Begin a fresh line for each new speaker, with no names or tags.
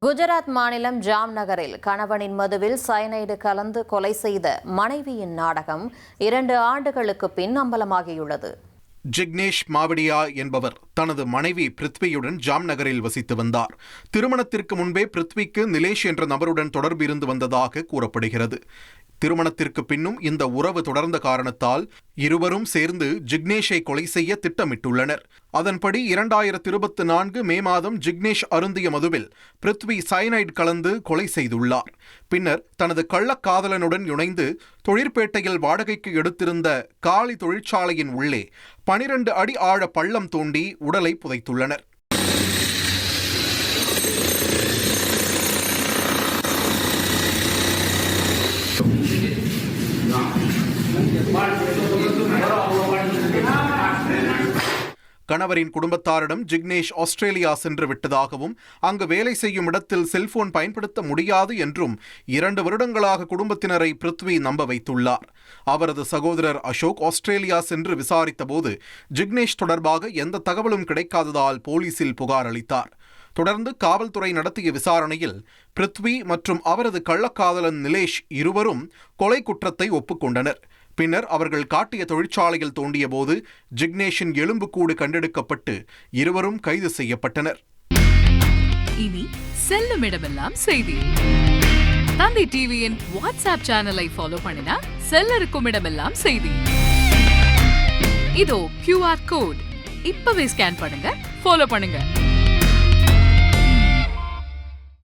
குஜராத் மாநிலம் ஜாம்நகரில் கணவனின் மதுவில் சயனைடு கலந்து கொலை செய்த மனைவியின் நாடகம் 2 ஆண்டுகளுக்கு பின் அம்பலமாகியுள்ளது.
ஜிக்னேஷ் மாவடியா என்பவர் தனது மனைவி பிருத்வியுடன் ஜாம்நகரில் வசித்து வந்தார். திருமணத்திற்கு முன்பே பிருத்விக்கு நிலேஷ் என்ற நபருடன் தொடர்பு இருந்து வந்ததாக கூறப்படுகிறது. திருமணத்திற்கு பின்னும் இந்த உறவு தொடர்ந்த காரணத்தால் இருவரும் சேர்ந்து ஜிக்னேஷை கொலை செய்ய திட்டமிட்டுள்ளனர். அதன்படி 2024 மே மாதம் ஜிக்னேஷ் அருந்திய மதுவில் பிருத்வி சயனைடு கலந்து கொலை செய்துள்ளார். பின்னர் தனது கள்ளக்காதலனுடன் இணைந்து தொழிற்பேட்டையில் வாடகைக்கு எடுத்திருந்த காலி தொழிற்சாலையின் உள்ளே 12 அடி ஆழ பள்ளம் தோண்டி உடலை புதைத்துள்ளனர். கணவரின் குடும்பத்தாரிடம் ஜிக்னேஷ் ஆஸ்திரேலியா சென்று விட்டதாகவும் அங்கு வேலை செய்யும் இடத்தில் செல்போன் பயன்படுத்த முடியாது என்றும் 2 வருடங்களாக குடும்பத்தினரை பிருத்வி நம்ப வைத்துள்ளார். அவரது சகோதரர் அசோக் ஆஸ்திரேலியா சென்று விசாரித்த போது ஜிக்னேஷ் தொடர்பாக எந்த தகவலும் கிடைக்காததால் போலீசில் புகார் அளித்தார். தொடர்ந்து காவல்துறை நடத்திய விசாரணையில் பிருத்வி மற்றும் அவரது கள்ளக்காதலன் நிலேஷ் இருவரும் கொலை குற்றத்தை ஒப்புக்கொண்டனர். பின்னர் அவர்கள் காட்டிய தொழிற்சாலையில் தோண்டிய போது ஜிக்னேஷின் எலும்புக்கூடு கண்டெடுக்கப்பட்டு இருவரும் கைது செய்யப்பட்டனர்.
இனி செல்லும் இடமெல்லாம் செய்தி. தந்தி டிவியின் வாட்ஸ்அப் சேனலை ஃபாலோ பண்ணினா செல்ல இருக்கும் இடமெல்லாம் செய்தி. இதோ QR கோட் இப்பவே ஸ்கேன் பண்ணுங்க, ஃபாலோ பண்ணுங்க.